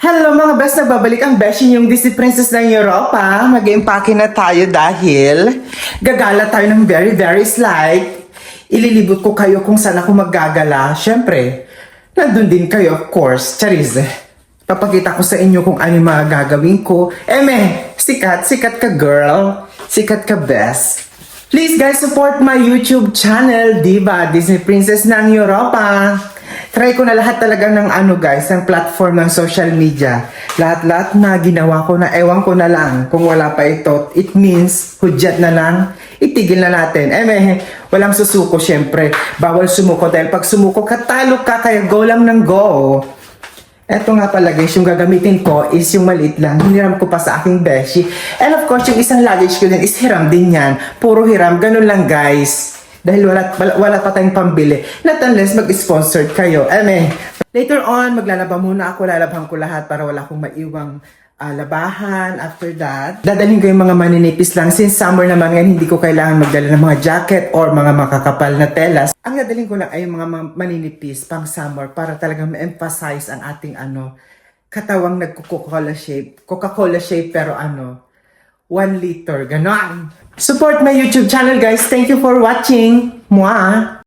Hello mga best, nagbabalik ang beshi yung Disney Princess ng Europa. Mag-impake na tayo dahil gagala tayo ng very very slight. Ililibot ko kayo kung saan ako maggagala. Siyempre, nandun din kayo of course. Charis, papakita ko sa inyo kung ano yung mga gagawin ko. Sikat ka girl. Sikat ka best. Please guys, support my YouTube channel, diba? Disney Princess ng Europa. Try ko na lahat talaga ng ng platform ng social media. Lahat-lahat na ginawa ko na, ewan ko na lang kung wala pa ito. It means, hudyat na lang, itigil na natin. Walang susuko syempre. Bawal sumuko dahil pag sumuko, katalo ka, kaya go lang ng go. Eto nga pala guys, yung gagamitin ko is yung maliit lang. Hiniram ko pa sa aking beshi. And of course, yung isang luggage ko din is hiram din yan. Puro hiram, ganun lang guys. Dahil wala pa tayong pambili. Not unless mag-sponsored kayo. Later on, maglalaba muna ako. Lalabhan ko lahat para wala akong maiwang labahan. After that, dadalhin ko yung mga maninipis lang. Since summer naman ngayon, hindi ko kailangan magdala ng mga jacket or mga makakapal na telas. Ang dadalhin ko lang ay yung mga maninipis pang summer para talagang ma-emphasize ang ating katawang nagko-Coca-Cola shape. Coca-Cola shape pero 1 liter. Ganon. Support my YouTube channel guys. Thank you for watching. Mwah!